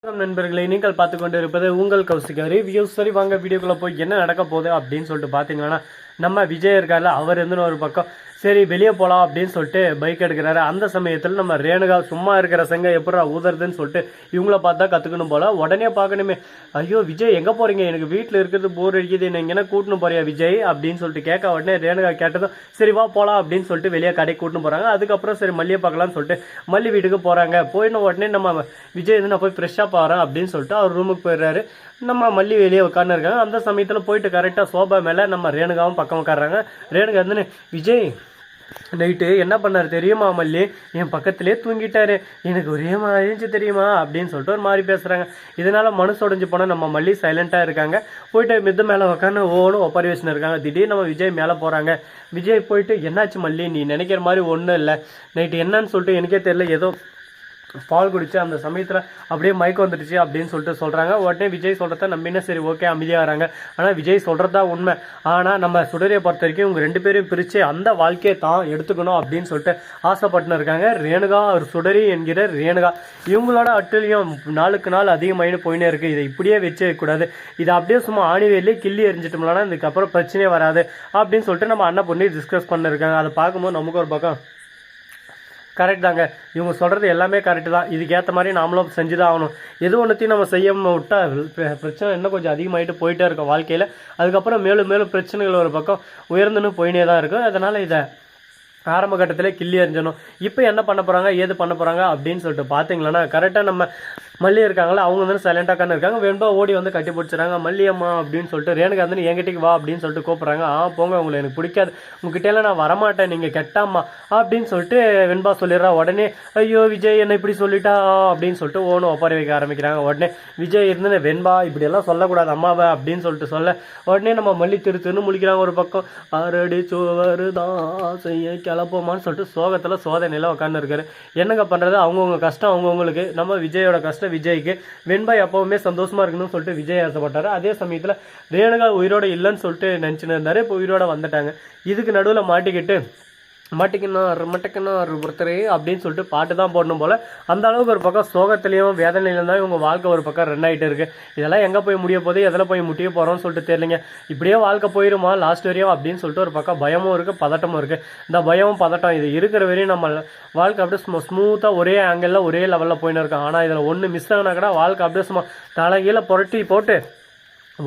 வணக்கம் நண்பர்களை, நீங்கள் பார்த்து கொண்டு இருப்பது உங்கள் கௌசிகா ரிவ்யூ. சரி, வாங்க வீடியோக்குள்ள போய் என்ன நடக்க போகுது அப்படின்னு சொல்லிட்டு பார்த்தீங்கன்னா, நம்ம விஜய் இருக்கார்ல, அவர் இருந்து ஒரு பக்கம் சரி வெளியே போகலாம் அப்படின்னு சொல்லிட்டு பைக் எடுக்கிறாரு. அந்த சமயத்தில் நம்ம ரேணுகா சும்மா இருக்கிற சங்க எப்படா ஊதுறதுன்னு சொல்லிட்டு இவங்கள பார்த்தா கற்றுக்கணும் போல. உடனே பார்க்கணுமே, ஐயோ விஜய் எங்கே போகிறீங்க, எனக்கு வீட்டில் இருக்கிறது போர் அடிக்குது, என்ன எங்கன்னா கூட்டணும் போறியா விஜய் அப்படின்னு சொல்லிட்டு கேட்க, உடனே ரேணுகா கேட்டதும் சரி வா போகலாம் அப்படின்னு சொல்லிட்டு வெளியே கடைக்கு கூட்டின்னு போகிறாங்க. அதுக்கப்புறம் சரி மல்லியை பார்க்கலாம்னு சொல்லிட்டு மல்லி வீட்டுக்கு போகிறாங்க. போயின உடனே நம்ம விஜய் வந்து நான் போய் ஃப்ரெஷ்ஷாக போகிறேன் அப்படின்னு சொல்லிட்டு அவர் ரூமுக்கு போயிடுறாரு. நம்ம மல்லி வெளியே உட்காந்து இருக்காங்க. அந்த சமயத்தில் போயிட்டு கரெக்டாக சோபா மேலே நம்ம ரேணுகாவும் பக்கம் உட்காடுறாங்க. ரேணுகா வந்து விஜய் நைட்டு என்ன பண்ணார் தெரியுமா மல்லி, என் பக்கத்திலே தூங்கிட்டாரு, எனக்கு ஒரே மாதிரி தெரியுமா அப்படின்னு சொல்லிட்டு ஒரு மாதிரி பேசுகிறாங்க. இதனால் மனசு உடஞ்சி போனால் நம்ம மல்லி சைலண்ட்டாக இருக்காங்க. போயிட்டு மித்த மேலே உட்காந்து ஓனும் ஒப்பாரி வச்சுன்னு இருக்காங்க. திடீர்னு நம்ம விஜய் மேலே போகிறாங்க. விஜய் போயிட்டு என்னாச்சு மல்லி, நீ நினைக்கிற மாதிரி ஒன்றும் இல்லை, நைட்டு என்னன்னு சொல்லிட்டு எனக்கே தெரியல, ஏதோ பால் குடிச்சு அந்த சமயத்தில் அப்படியே மயக்கம் வந்துடுச்சு அப்படின்னு சொல்லிட்டு சொல்கிறாங்க. உடனே விஜய் சொல்கிறத நம்பினா சரி ஓகே அமைதியாக வராங்க. ஆனால் விஜய் சொல்கிறது தான் உண்மை. ஆனால் நம்ம சுடரியை பொறுத்த வரைக்கும் இவங்க ரெண்டு பேரும் பிரித்து அந்த வாழ்க்கையை தான் எடுத்துக்கணும் அப்படின்னு சொல்லிட்டு ஆசைப்பட்டுன்னு இருக்காங்க. ரேணுகா ஒரு சுடரி என்கிற ரேணுகா, இவங்களோட அட்டுலியும் நாளுக்கு நாள் அதிகமாயின்னு போயினே இருக்குது. இதை இப்படியே வச்சு வைக்கக்கூடாது, இதை அப்படியே சும்மா ஆணிவேலே கிள்ளி எரிஞ்சிட்டோம்னா இதுக்கப்புறம் பிரச்சனையே வராது அப்படின்னு சொல்லிட்டு நம்ம அண்ணன் பொண்ணு டிஸ்கஸ் பண்ணிருக்காங்க. அதை பார்க்கும்போது நமக்கு ஒரு பக்கம் கரெக்ட் தாங்க, இவங்க சொல்கிறது எல்லாமே கரெக்டு தான், இதுக்கேற்ற மாதிரி நாமளும் செஞ்சு தான் ஆகணும். எது ஒன்றுத்தையும் நம்ம செய்ய விட்டால் பிரச்சனை இன்னும் கொஞ்சம் அதிகமாகிட்டு போயிட்டே இருக்கும் வாழ்க்கையில். அதுக்கப்புறம் மேலும் மேலும் பிரச்சனைகள் ஒரு பக்கம் உயர்ந்துன்னு போயினே தான் இருக்கும். அதனால் இதை ஆரம்ப கட்டத்திலே கிள்ளி எறிஞ்சணும். இப்போ என்ன பண்ண போகிறாங்க ஏது பண்ண போகிறாங்க அப்படின்னு சொல்லிட்டு பார்த்தீங்களன்னா, கரெக்டாக நம்ம மல்லி இருக்காங்களா, அவங்க வந்து சைலண்டாக உட்காந்து இருக்காங்க. வேணும்பா ஓடி வந்து கட்டி பிடிச்சிறாங்க. மல்லியம்மா அப்படின்னு சொல்லிட்டு ரேணுகா வந்து என்கிட்டக்கு வா அப்படின்னு சொல்லிட்டு கூப்பிட்றாங்க. போங்க, உங்களை எனக்கு பிடிக்காது, உங்ககிட்டலாம் நான் வரமாட்டேன், நீங்கள் கெட்டாம்மா அப்படின்னு சொல்லிட்டு வெண்பா சொல்லிடுறா. உடனே ஐயோ விஜய் என்ன இப்படி சொல்லிட்டா அப்படின்னு சொல்லிட்டு ஓனும் ஒப்பாரி வைக்க ஆரம்பிக்கிறாங்க. உடனே விஜய் இருந்து வெண்பா இப்படியெல்லாம் சொல்லக்கூடாது அம்மாவை அப்படின்னு சொல்லிட்டு சொல்ல, உடனே நம்ம மல்லி திரு முழிக்கிறாங்க. ஒரு பக்கம் அரடி சோறு தான் செய்ய கிளப்போமான்னு சொல்லிட்டு சோகத்தில் சோதனையில் உட்காந்து இருக்காரு. என்னங்க பண்ணுறது, அவங்கவுங்க கஷ்டம் அவங்கவுங்களுக்கு. நம்ம விஜயோட கஷ்டம் விஜய்க்கு. வெண்பா எப்பவுமே சந்தோஷமா இருக்கணும்னு சொல்லிட்டு விஜய் ஆசைப்பட்டாரு. அதே சமயத்தில் ரேணுகா உயிரோட இல்லைன்னு சொல்லிட்டு நினச்சின்னு இருந்தாரு. இப்போ உயிரோட வந்துட்டாங்க. இதுக்கு நடுவில் மாட்டிக்கினார் ஒருத்தர் அப்படின்னு சொல்லிட்டு பாட்டு தான் போடணும் போல். அந்த அளவுக்கு ஒரு பக்கம் சோகத்திலையும் வேதனையிலும் தான் இவங்க வாழ்க்கை ஒரு பக்கம் ரன் ஆகிட்டு இருக்கு. இதெல்லாம் எங்கே போய் முடிய போகுது, எதில் போய் முட்டிய போகிறோம்னு சொல்லிட்டு தெரியலைங்க. இப்படியே வாழ்க்கை போயிருமா லாஸ்ட் வரையும் அப்படின்னு சொல்லிட்டு ஒரு பக்கம் பயமும் இருக்குது, பதட்டமும் இருக்குது. இந்த பயமும் பதட்டம் இது இருக்கிற வரையும் நம்ம வாழ்க்கை அப்படியே ஸ்மூத்தாக ஒரே ஆங்கிளில் ஒரே லெவலில் போயின்னு இருக்கோம். ஆனால் இதில் ஒன்று மிஸ் ஆகினா கூட வாழ்க்கை அப்படியே சும்மா தலைகீழ புரட்டி போட்டு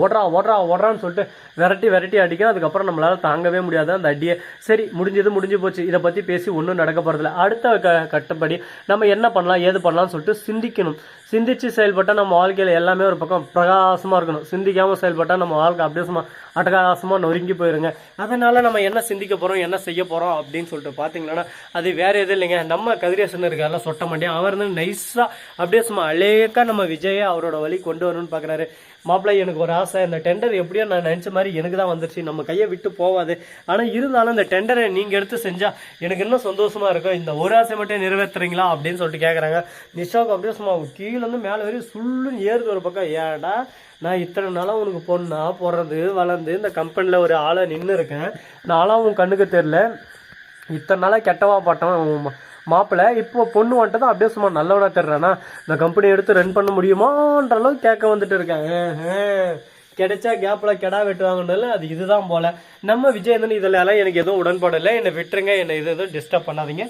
ஓடுறான்னு சொல்லிட்டு விரட்டி அடிக்கும். அதுக்கப்புறம் நம்மளால் தாங்கவே முடியாது அந்த அடியை. சரி முடிஞ்சு போச்சு, இதை பற்றி பேசி ஒன்றும் நடக்க போகிறதில்ல. அடுத்த கட்டப்படி நம்ம என்ன பண்ணலாம் ஏது பண்ணலாம்னு சொல்லிட்டு சிந்திக்கணும். சிந்திச்சு செயல்பட்டால் நம்ம வாழ்க்கையில் எல்லாமே ஒரு பக்கம் பிரகாசமாக இருக்கணும். சிந்திக்காமல் செயல்பட்டால் நம்ம வாழ்க்கை அப்படியே சும்மா அட்டகாசமாக நொறுங்கி போயிருங்க. அதனால் நம்ம என்ன சிந்திக்க போகிறோம் என்ன செய்ய போகிறோம் அப்படின்னு சொல்லிட்டு பார்த்தீங்கன்னா, அது வேறு எதுவும் இல்லைங்க, நம்ம கதிரேசன் இருக்கார்ல சொட்ட மாட்டேன், அவர் வந்து நைஸாக அப்படியே சும்மா அழகாக நம்ம விஜயை அவரோட வழி கொண்டு வரணும்னு பார்க்குறாரு. மாப்பிள்ளை எனக்கு ஒரு ஆசை, இந்த டெண்டர் எப்படியோ நான் நினச்ச மாதிரி எனக்கு தான் வந்துருச்சு, நம்ம கையை விட்டு போவாது. ஆனால் இருந்தாலும் இந்த டெண்டரை நீங்கள் எடுத்து செஞ்சால் எனக்கு இன்னும் சந்தோஷமாக இருக்கும், இந்த ஒரு ஆசை மட்டும் நிறைவேற்றுறீங்களா அப்படின்னு சொல்லிட்டு கேட்குறாங்க. நிஷாவுக்கு அப்படியே சும்மா கீழேருந்து மேலே வரையும் சுள்ளுன்னு ஏறுது ஒரு பக்கம். ஏடா நான் இத்தனை நாளாக உனக்கு பொண்ணா பிறந்து வளர்ந்து இந்த கம்பெனியில் ஒரு ஆளை நின்று இருக்கேன், நாளாக உன் கண்ணுக்கு தெரில, இத்தனை நாளாக கெட்டவா பட்டவன் மாப்பிள்ளை, இப்போ பொண்ணு வந்துட்டு அப்படியே சும்மா நல்லவனா தெரிறானா, இந்த கம்பெனி எடுத்து ரன் பண்ண முடியுமான்ற அளவுக்கு கேட்க வந்துட்டு இருக்காங்க. கிடைச்சா கேப்பில் கெடா வெட்டுவாங்கன்னு அது இதுதான் போல. நம்ம விஜய் வந்து இதில் எல்லாம் எனக்கு எதுவும் உடன்பாடு இல்லை, என்னை விட்டுருங்க, என்னை இது எதுவும் டிஸ்டர்ப் பண்ணாதீங்க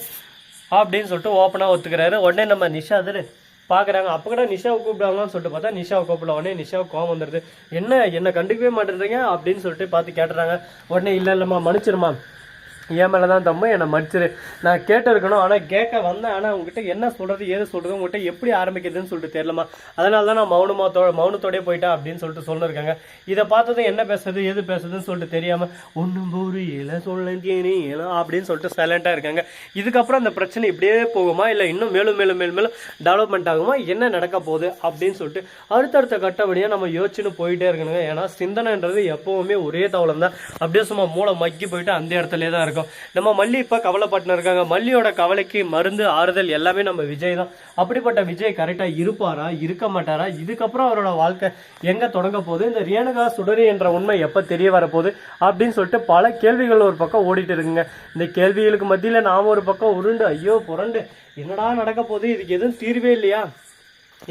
அப்படின்னு சொல்லிட்டு ஓப்பனாக ஒத்துக்கிறாரு. உடனே நம்ம நிஷா அது பார்க்குறாங்க. அப்போ கூட நிஷாவை கூப்பிடுவாங்கன்னு சொல்லிட்டு பார்த்தா நிஷாவை கூப்பிடல. உடனே நிஷாவை கோவம் வந்துடுது. என்னை கண்டுக்கவே மாட்டேன்றீங்க அப்படின்னு சொல்லிட்டு பார்த்து கேட்டுறாங்க. உடனே இல்லைம்மா மன்னிச்சிருமா, என் மேலே தான் தம்பு, என்னை மடிச்சிரு, நான் கேட்டு இருக்கணும், ஆனால் கேட்க வந்தேன், ஆனால் உங்ககிட்ட என்ன சொல்கிறது ஏது சொல்கிறது உங்கள்கிட்ட எப்படி ஆரம்பிக்கிறதுன்னு சொல்லிட்டு தெரியலமா, அதனால தான் நான் மௌனத்தோடய போயிட்டேன் அப்படின்னு சொல்லிட்டு சொல்லியிருக்காங்க. இதை பார்த்ததும் என்ன பேசுறது ஏது பேசுறதுன்னு சொல்லிட்டு தெரியாமல் ஒன்றும் புரியல சொல்லேன் அப்படின்னு சொல்லிட்டு சைலண்டாக இருக்காங்க. இதுக்கப்புறம் அந்த பிரச்சனை இப்படியே போகுமா இல்லை இன்னும் மேலும் டெவலப்மெண்ட் ஆகுமா, என்ன நடக்க போகுது அப்படின்னு சொல்லிட்டு அடுத்தடுத்த கட்டப்படியாக நம்ம யோசிச்சுன்னு போயிட்டே இருக்கணுங்க. ஏன்னா சிந்தனைன்றது எப்போவுமே ஒரே தவளம் தான், அப்படியே சும்மா மூளை மக்கி போயிட்டு அந்த இடத்துலேயே தான் இருக்கும். நம்ம மல்லி இப்ப கவலைப்பட்டு இருக்காங்க. மல்லியோட கவலைக்கு மருந்து ஆறுதல் எல்லாமே நம்ம விஜய் தான். அப்படிப்பட்ட விஜய் கரெக்டா இருப்பாரா இருக்க மாட்டாரா, இதுக்கப்புறம் அவரோட வாழ்க்கை எங்க தொடங்க போகுது, இந்த ரேணுகா சுடரி என்ற உண்மை எப்ப தெரிய வரப்போகுது அப்படின்னு சொல்லிட்டு பல கேள்விகள் ஒரு பக்கம் ஓடிட்டு இருக்குங்க. இந்த கேள்விகளுக்கு மத்தியில நாம ஒரு பக்கம் உருண்டு ஐயோ புரண்டு என்னடா நடக்க போகுது, இதுக்கு எதுவும் தீர்வே இல்லையா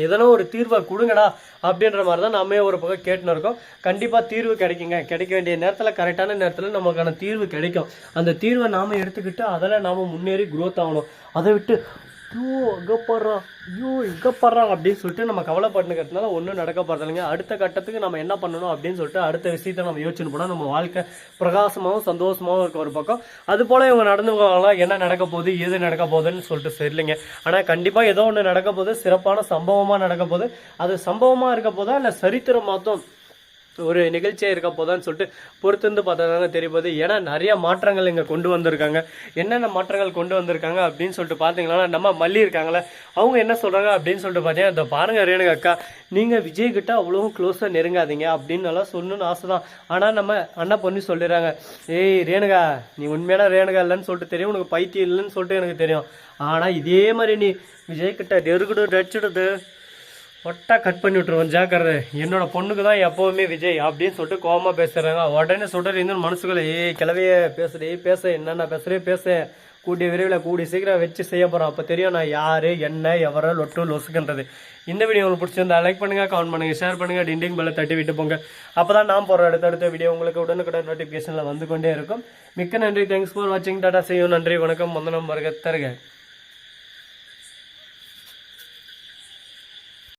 எதனா ஒரு தீர்வை கொடுங்கடா அப்படின்ற மாதிரி தான் நாமே ஒரு பக்கம் கேட்டுன்னு இருக்கோம். கண்டிப்பாக தீர்வு கிடைக்குங்க. கிடைக்க வேண்டிய நேரத்தில் கரெக்டான நேரத்தில் நமக்கான தீர்வு கிடைக்கும். அந்த தீர்வை நாம் எடுத்துக்கிட்டு அதில் நாம் முன்னேறி க்ரோத் ஆகணும். அதை விட்டு ஐயோ இங்கே போடுறான் அப்படின்னு சொல்லிட்டு நம்ம கவலைப்பட்டுக்கிறதுனால ஒன்றும் நடக்க போகிறது இல்லைங்க. அடுத்த கட்டத்துக்கு நம்ம என்ன பண்ணணும் அப்படின்னு சொல்லிட்டு அடுத்த விஷயத்தை நம்ம யோசிச்சுன்னு போனால் நம்ம வாழ்க்கை பிரகாசமாகவும் சந்தோஷமாகவும் இருக்க ஒரு பக்கம். அது போல் இவங்க நடந்துக்கலாம் என்ன நடக்க போகுது எது நடக்க போகுதுன்னு சொல்லிட்டு சரியில்லைங்க. ஆனால் கண்டிப்பாக ஏதோ ஒன்று நடக்க போகுது, சிறப்பான சம்பவமாக நடக்க போகுது. அது சம்பவமாக இருக்க போதா இல்லை சரித்திரம் மாத்தம் ஒரு நிகழ்ச்சியாக இருக்க போதான்னு சொல்லிட்டு பொறுத்திருந்து பார்த்தா தாங்க தெரியுது. ஏன்னா நிறைய மாற்றங்கள் இங்கே கொண்டு வந்திருக்காங்க. என்னென்ன மாற்றங்கள் கொண்டு வந்திருக்காங்க அப்படின்னு சொல்லிட்டு பார்த்தீங்கன்னா, நம்ம மல்லி இருக்காங்களே அவங்க என்ன சொல்கிறாங்க அப்படின்னு சொல்லிட்டு பார்த்தீங்கன்னா, இந்த பாருங்கள் ரேணுகா அக்கா, நீங்கள் விஜய்கிட்ட அவ்வளோவும் க்ளோஸாக நெருங்காதீங்க அப்படின்னு நல்லா சொல்லணும்னு ஆசை தான். ஆனால் நம்ம அண்ணா பொண்ணு சொல்லிடுறாங்க, ஏய் ரேணுகா நீ உண்மையான ரேணுகா இல்லைன்னு சொல்லிட்டு தெரியும், உனக்கு பைத்தியம் இல்லைன்னு சொல்லிட்டு எனக்கு தெரியும். ஆனால் இதே மாதிரி நீ விஜய்கிட்ட நெருங்கிடு நடிச்சிடுது ஒட்டா கட் பண்ணி விட்டுருவோம் ஜாக்கிரதை. என்னோட பொண்ணுக்கு தான் எப்போவுமே விஜய் அப்படின்னு சொல்லிட்டு கோபமாக பேசுகிறாங்க. உடனே சொல்கிற இன்னும் மனசுக்குள்ள கிளவையே பேச என்னென்ன பேச கூடிய விரைவில் கூடிய சீக்கிரம் வச்சு செய்ய போகிறோம். அப்போ தெரியும் நான் யார் என்ன எவரோ லொட்டு லொசுக்குன்றது. இந்த வீடியோ உங்களுக்கு பிடிச்சிருந்தா லைக் பண்ணுங்கள், கமெண்ட் பண்ணுங்கள், ஷேர் பண்ணுங்கள், டிண்டிங் பெல்லை தட்டி விட்டு போங்க. அப்போ தான் நான் போகிற அடுத்தடுத்த வீடியோ உங்களுக்கு உடனுக்குடன் நோட்டிஃபிகேஷனில் வந்து கொண்டே இருக்கும். மிக்க நன்றி. தேங்க்ஸ் ஃபார் வாட்சிங். டாடா செய்யும். நன்றி, வணக்கம், வந்தனம், வருக தருக.